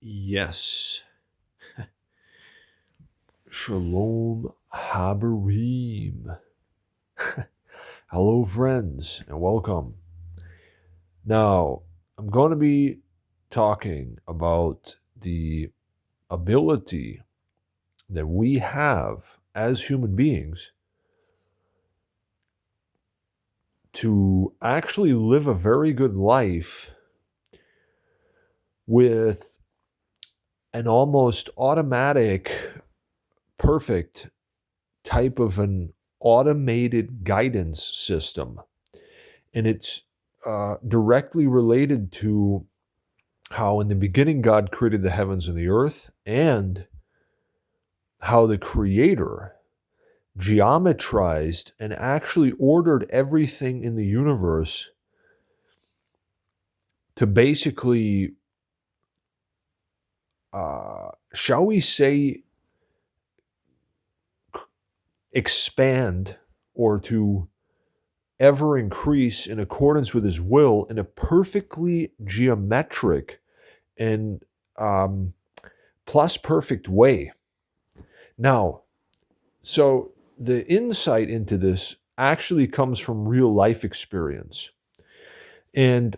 Yes. Shalom Habarim. Hello, friends, and welcome. Now, I'm going to be talking about the ability that we have as human beings to actually live a very good life with an almost automatic, perfect type of an automated guidance system. And it's directly related to how in the beginning God created the heavens and the earth, and how the Creator geometrized and actually ordered everything in the universe to basically, shall we say, expand or to ever increase in accordance with His will in a perfectly geometric and plus perfect way. Now, so the insight into this actually comes from real life experience. And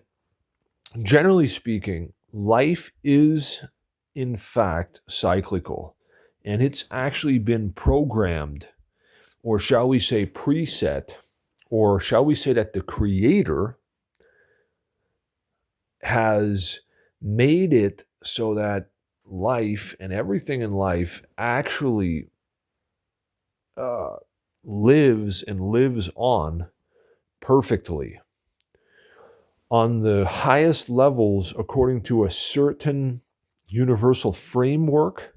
generally speaking, life is in fact cyclical. And it's actually been programmed, or shall we say preset, or shall we say that the Creator has made it so that life and everything in life actually uh, lives and lives on perfectly on the highest levels according to a certain universal framework,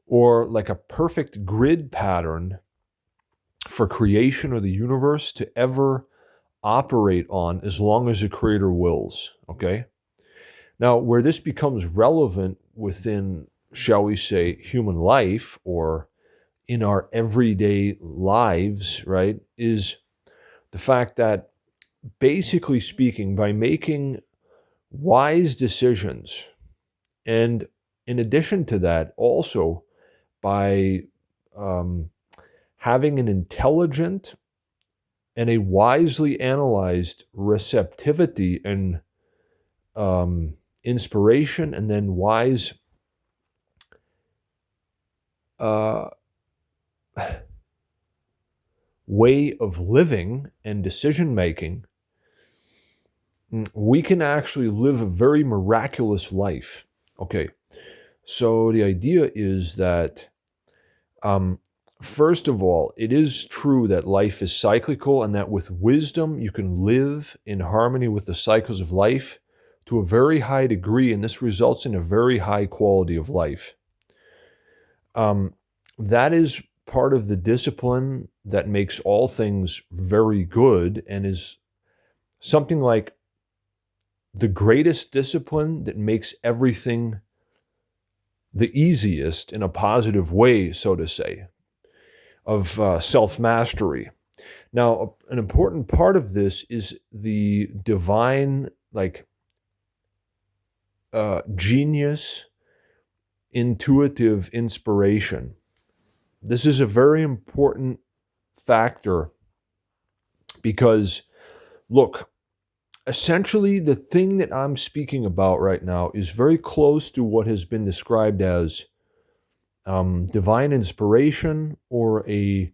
or like a perfect grid pattern for creation or the universe to ever operate on, as long as the Creator wills. Okay? Now, where this becomes relevant within, shall we say, human life, or in our everyday lives, right, is the fact that, basically speaking, by making wise decisions, and in addition to that, also by um, having an intelligent and a wisely analyzed receptivity and inspiration, and then wise uh, way of living and decision making, we can actually live a very miraculous life. Okay, so the idea is that, um, first of all, it is true that life is cyclical, and that with wisdom you can live in harmony with the cycles of life to a very high degree, and this results in a very high quality of life. Um, that is part of the discipline that makes all things very good, and is something like the greatest discipline that makes everything the easiest in a positive way, so to say, of self mastery. Now, an important part of this is the divine, like, genius, intuitive inspiration. This is a very important factor because, look, essentially, the thing that I'm speaking about right now is very close to what has been described as divine inspiration, or a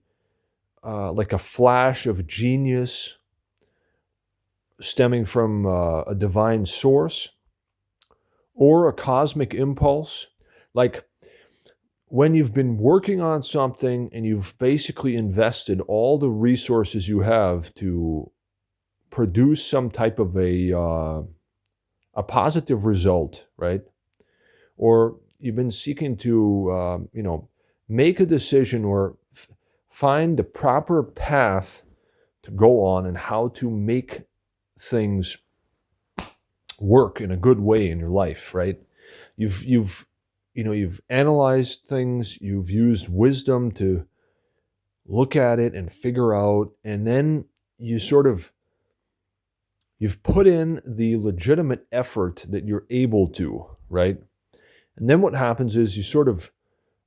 like a flash of genius stemming from a divine source, or a cosmic impulse. Like when you've been working on something and you've basically invested all the resources you have to produce some type of a positive result, right? Or you've been seeking to, make a decision, or find the proper path to go on, and how to make things work in a good way in your life, right? You've analyzed things, you've used wisdom to look at it and figure out, and then you've put in the legitimate effort that you're able to, right? And then what happens is you sort of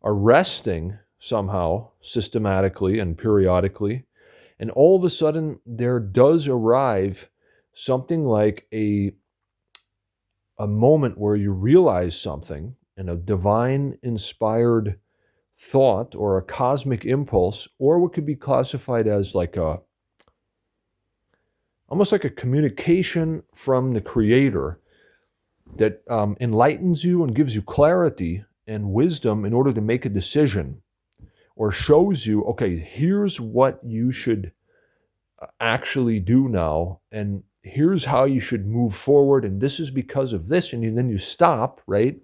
are resting somehow, systematically and periodically. And all of a sudden, there does arrive something like a moment where you realize something, and a divine inspired thought or a cosmic impulse, or what could be classified as like almost like a communication from the creator that enlightens you and gives you clarity and wisdom in order to make a decision, or shows you, okay, here's what you should actually do now, and here's how you should move forward, and this is because of this, and then you stop, right?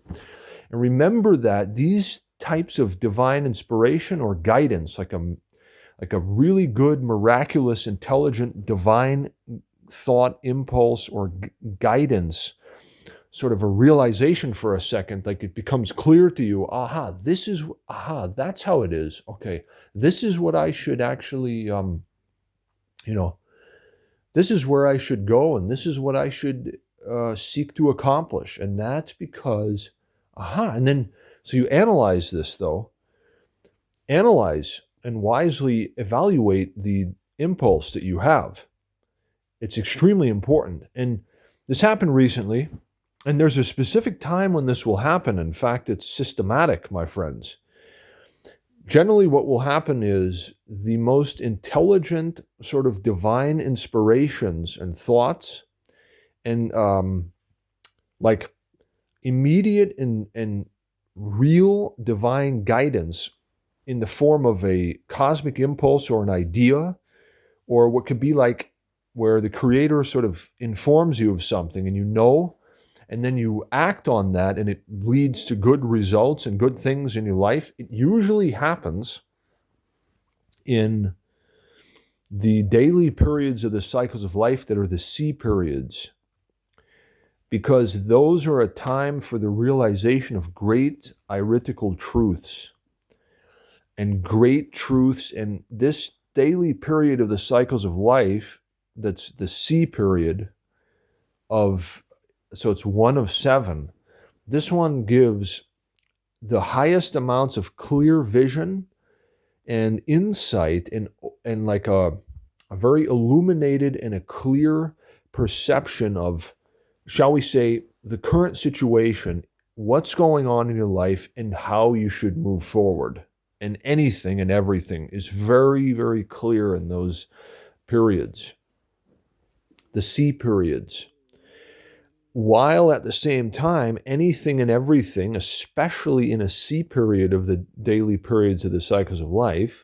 And remember that these types of divine inspiration or guidance, like a really good, miraculous, intelligent, divine thought, impulse, or guidance, sort of a realization for a second, like it becomes clear to you, that's how it is. Okay, this is what I should actually, this is where I should go, and this is what I should seek to accomplish. And that's because, and then, so you analyze this though, analyze and wisely evaluate the impulse that you have. It's extremely important. And this happened recently, and there's a specific time when this will happen. In fact, it's systematic, my friends. Generally, what will happen is the most intelligent sort of divine inspirations and thoughts and like immediate and real divine guidance in the form of a cosmic impulse or an idea, or what could be like where the creator sort of informs you of something and and then you act on that, and it leads to good results and good things in your life. It usually happens in the daily periods of the cycles of life that are the C periods, because those are a time for the realization of great iritical truths and great truths. And this daily period of the cycles of life, that's the C period so it's 1 of 7. This one gives the highest amounts of clear vision and insight, and like a very illuminated and a clear perception of, shall we say, the current situation, what's going on in your life, and how you should move forward. And anything and everything is very, very clear in those periods, the C periods. While at the same time, anything and everything, especially in a C period of the daily periods of the cycles of life,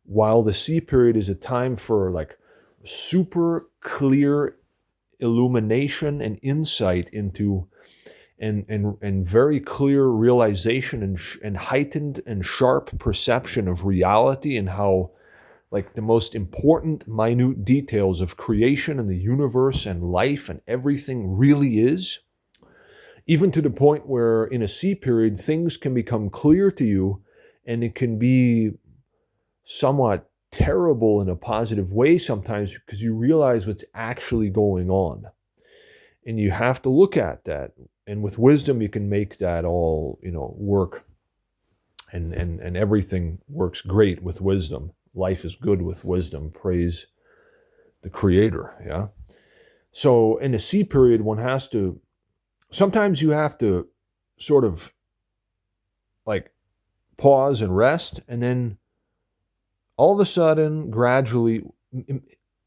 while the C period is a time for like super clear illumination and insight into and very clear realization and heightened and sharp perception of reality, and how like the most important minute details of creation and the universe and life and everything really is, even to the point where in a C period things can become clear to you, and it can be somewhat terrible in a positive way sometimes, because you realize what's actually going on. And you have to look at that. And with wisdom, you can make that all, work. And everything works great with wisdom. Life is good with wisdom. Praise the Creator, yeah? So in the C period, sometimes you have to sort of like pause and rest, and then all of a sudden, gradually,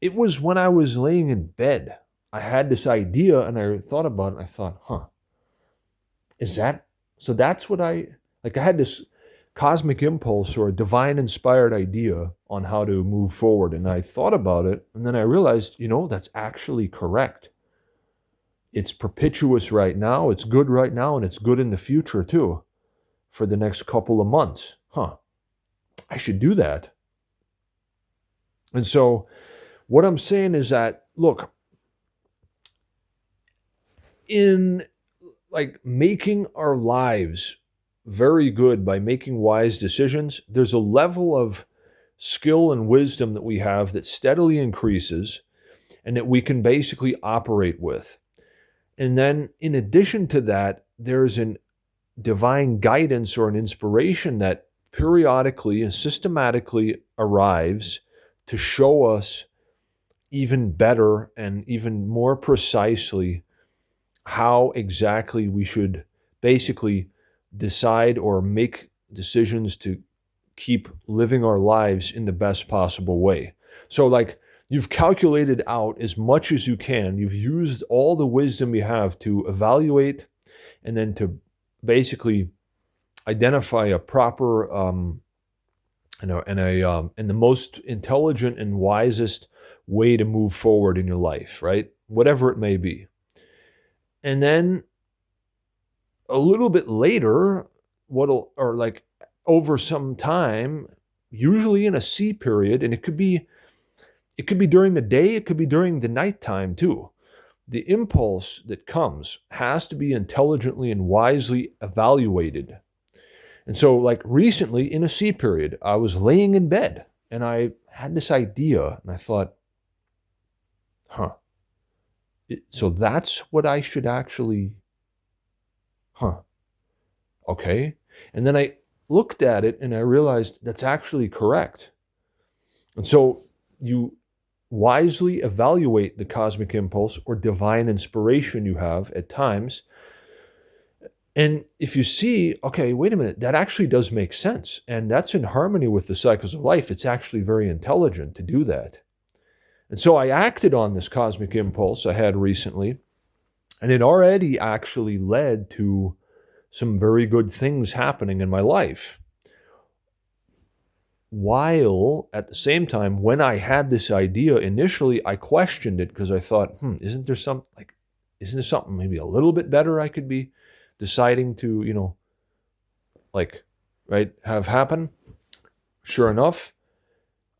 it was when I was laying in bed, I had this idea, and I thought about it, I thought, so that's what I had this cosmic impulse or a divine inspired idea on how to move forward. And I thought about it, and then I realized, that's actually correct. It's propitious right now, it's good right now, and it's good in the future too, for the next couple of months. I should do that. And so what I'm saying is that, look, in like making our lives very good by making wise decisions, there's a level of skill and wisdom that we have that steadily increases and that we can basically operate with. And then in addition to that, there's an divine guidance or an inspiration that periodically and systematically arrives to show us even better and even more precisely how exactly we should basically decide or make decisions to keep living our lives in the best possible way. So, like, you've calculated out as much as you can, you've used all the wisdom you have to evaluate and then to basically identify a proper and the most intelligent and wisest way to move forward in your life, right? Whatever it may be. And then a little bit later, over some time, usually in a C period, and it could be during the day, it could be during the nighttime too. The impulse that comes has to be intelligently and wisely evaluated. And so, like recently in a C period, I was laying in bed and I had this idea and I thought, huh, so that's what I should actually, huh, okay. And then I looked at it and I realized that's actually correct. And so you wisely evaluate the cosmic impulse or divine inspiration you have at times. And if you see, okay, wait a minute, that actually does make sense. And that's in harmony with the cycles of life. It's actually very intelligent to do that. And so I acted on this cosmic impulse I had recently, and it already actually led to some very good things happening in my life. While at the same time, when I had this idea, initially I questioned it because I thought, isn't there something maybe a little bit better I could be deciding to, right, have happen? Sure enough,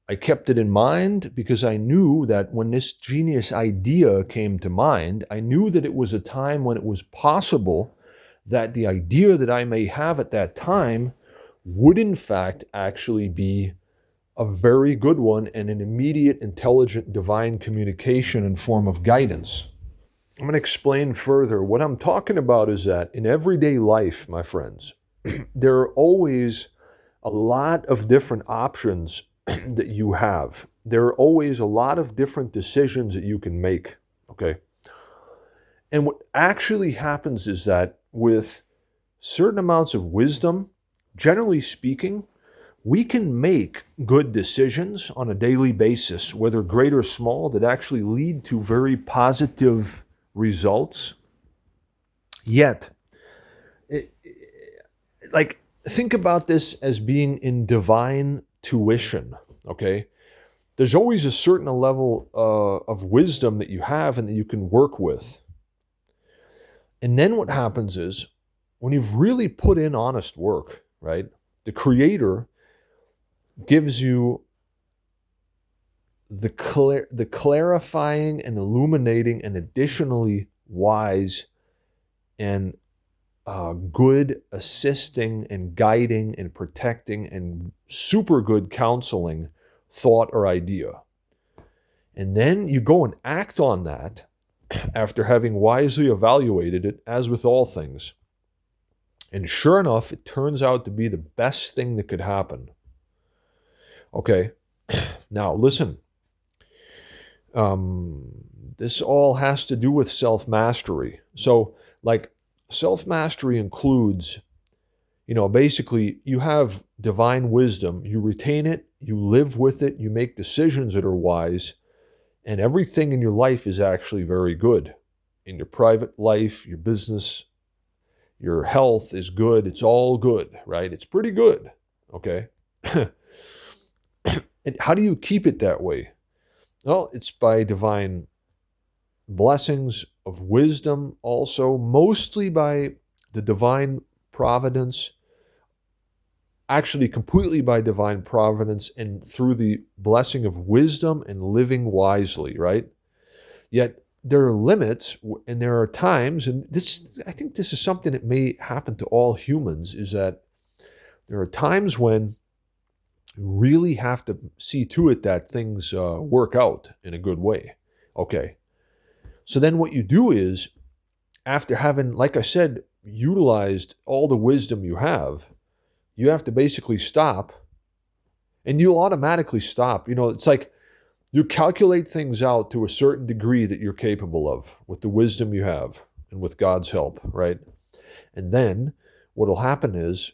I kept it in mind because I knew that when this genius idea came to mind, I knew that it was a time when it was possible that the idea that I may have at that time would in fact actually be a very good one and an immediate, intelligent, divine communication and form of guidance. I'm going to explain further. What I'm talking about is that in everyday life, my friends, there are always a lot of different options that you have. There are always a lot of different decisions that you can make, okay? And what actually happens is that with certain amounts of wisdom, generally speaking, we can make good decisions on a daily basis, whether great or small, that actually lead to very positive results. Yet, think about this as being in divine tuition, okay? There's always a certain level of wisdom that you have and that you can work with. And then what happens is, when you've really put in honest work, right, the Creator gives you the clarifying and illuminating and additionally wise and good assisting and guiding and protecting and super good counseling thought or idea. And then you go and act on that after having wisely evaluated it, as with all things. And sure enough, it turns out to be the best thing that could happen. Okay, now listen. This all has to do with self-mastery. So, self-mastery includes, basically you have divine wisdom, you retain it, you live with it, you make decisions that are wise, and everything in your life is actually very good. In your private life, your business, your health is good. It's all good, right? It's pretty good, okay? And how do you keep it that way? Well, it's by divine blessings of wisdom, also mostly by the divine providence, actually completely by divine providence and through the blessing of wisdom and living wisely, right? Yet there are limits and there are times, and I think this is something that may happen to all humans, is that there are times when you really have to see to it that things work out in a good way. Okay. So then what you do is, after having, like I said, utilized all the wisdom you have to basically stop, and you'll automatically stop. It's like you calculate things out to a certain degree that you're capable of with the wisdom you have and with God's help, right? And then what will happen is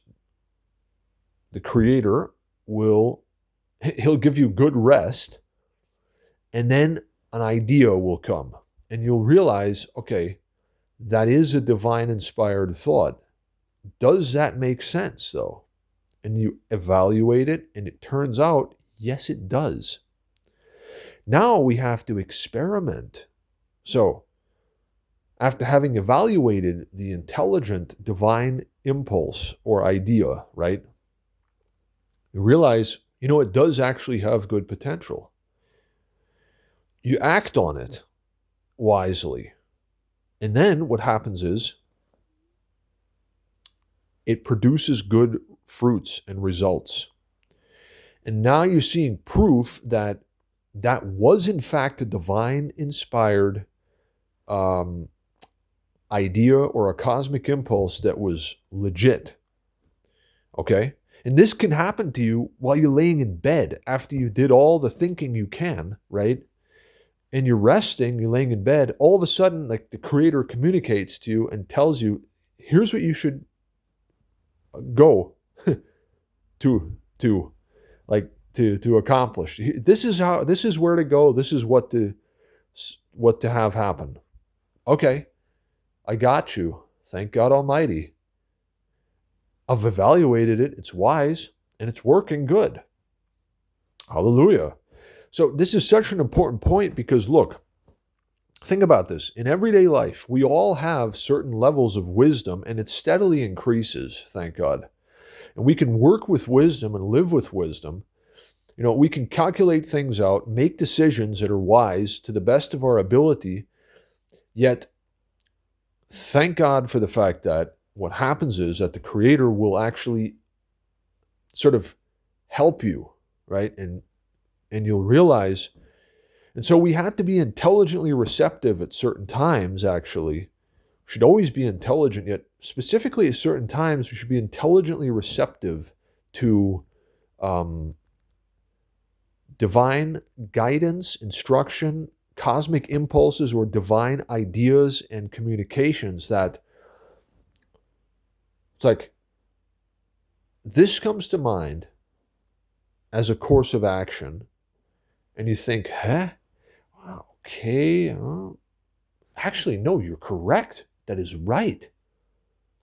the Creator he'll give you good rest, and then an idea will come. And you'll realize, okay, that is a divine inspired thought. Does that make sense though? And you evaluate it, and it turns out, yes, it does. Now we have to experiment. So, after having evaluated the intelligent divine impulse or idea, right? You realize, it does actually have good potential. You act on it wisely. And then what happens is it produces good fruits and results. And now you're seeing proof that was in fact a divine inspired idea or a cosmic impulse that was legit. Okay? And this can happen to you while you're laying in bed after you did all the thinking you can, right? And you're resting, you're laying in bed, all of a sudden, like the Creator communicates to you and tells you, here's what you should go to accomplish. This is where to go. This is what to have happen. Okay, I got you. Thank God Almighty. I've evaluated it. It's wise and it's working good. Hallelujah. So this is such an important point because look, think about this. In everyday life, we all have certain levels of wisdom and it steadily increases, thank God. And we can work with wisdom and live with wisdom. We can calculate things out, make decisions that are wise to the best of our ability, yet thank God for the fact that what happens is that the Creator will actually sort of help you, right? And you'll realize, and so we have to be intelligently receptive at certain times, actually. We should always be intelligent, yet specifically at certain times, we should be intelligently receptive to divine guidance, instruction, cosmic impulses, or divine ideas and communications that it's like, this comes to mind as a course of action, and you think, okay, actually, no, you're correct. That is right.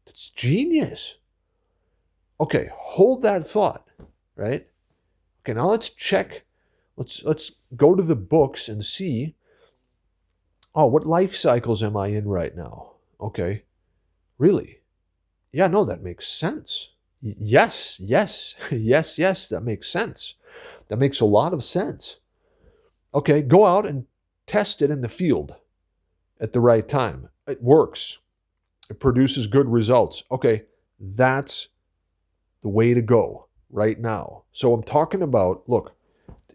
That's genius. Okay, hold that thought, right? Okay, now let's check. Let's go to the books and see, what life cycles am I in right now? Okay, really? Yeah, no, that makes sense. Yes, that makes sense. That makes a lot of sense. Okay, go out and test it in the field at the right time. It works. It produces good results. Okay, that's the way to go right now. So I'm talking about, look,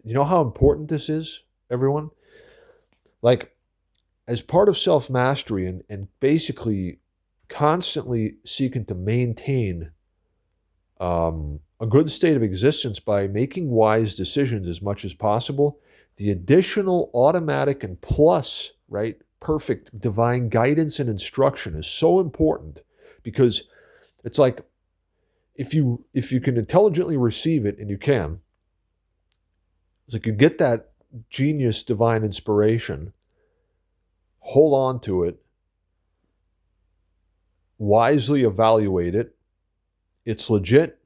you know how important this is, everyone? Like, as part of self-mastery and basically constantly seeking to maintain a good state of existence by making wise decisions as much as possible, the additional automatic and plus, right, perfect divine guidance and instruction is so important because it's like if you can intelligently receive it, and you can, it's like you get that genius divine inspiration, hold on to it, wisely evaluate it, it's legit,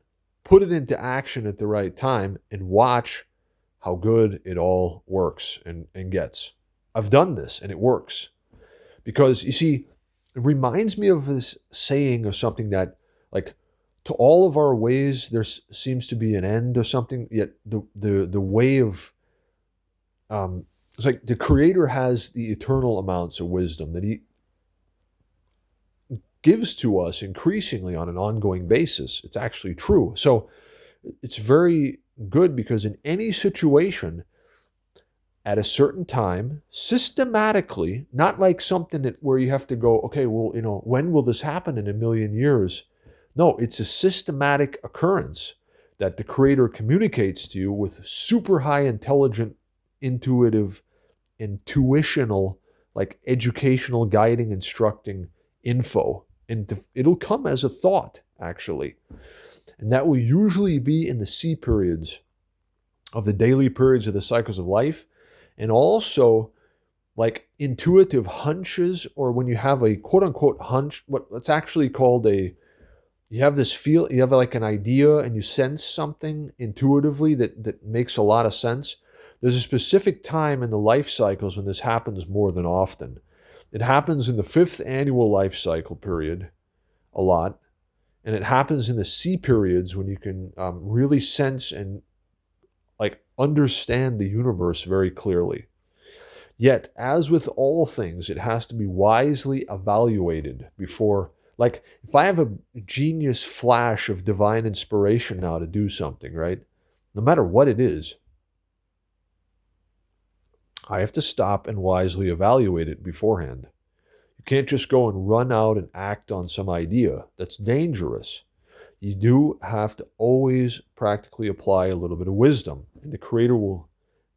put it into action at the right time, and watch how good it all works and gets. I've done this and it works. Because you see, it reminds me of this saying or something that, like, to all of our ways there seems to be an end or something, yet the way of it's like the Creator has the eternal amounts of wisdom that He gives to us increasingly on an ongoing basis. It's actually true. So it's very good because in any situation, at a certain time, systematically, not like something that where you have to go, okay, well, when will this happen in a million years? No, it's a systematic occurrence that the creator communicates to you with super high intelligent, intuitive, intuitional, like educational, guiding, instructing info. And it'll come as a thought, actually. And that will usually be in the C periods of the daily periods of the cycles of life, and also like intuitive hunches, or when you have a quote unquote hunch, what's actually called you have this feel, you have like an idea and you sense something intuitively that makes a lot of sense. There's a specific time in the life cycles when this happens more than often. It happens in the fifth annual life cycle period a lot, and it happens in the C periods when you can really sense and like understand the universe very clearly. Yet, as with all things, it has to be wisely evaluated before, like, if I have a genius flash of divine inspiration now to do something, right? No matter what it is, I have to stop and wisely evaluate it beforehand. You can't just go and run out and act on some idea. That's dangerous. You do have to always practically apply a little bit of wisdom, and the Creator will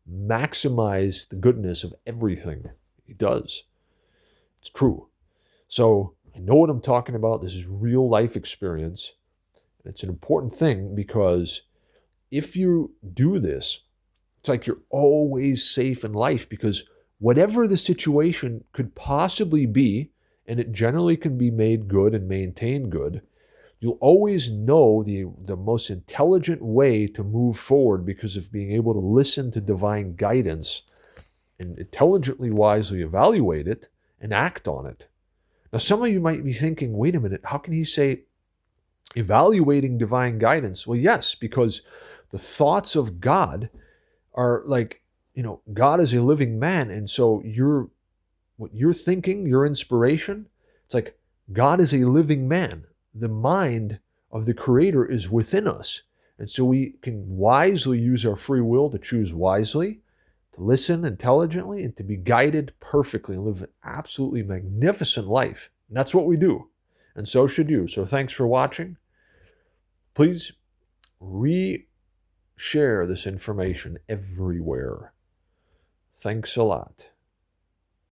maximize the goodness of everything He does. It's true. So I know what I'm talking about. This is real life experience. It's an important thing because if you do this, it's like you're always safe in life, because whatever the situation could possibly be, and it generally can be made good and maintained good, you'll always know the most intelligent way to move forward because of being able to listen to divine guidance and intelligently, wisely evaluate it and act on it. Now, some of you might be thinking, wait a minute, how can he say evaluating divine guidance? Well, yes, because the thoughts of God are like, God is a living man. And so what you're thinking, your inspiration, it's like God is a living man. The mind of the Creator is within us. And so we can wisely use our free will to choose wisely, to listen intelligently, and to be guided perfectly and live an absolutely magnificent life. And that's what we do. And so should you. So thanks for watching. Please share this information everywhere. Thanks a lot.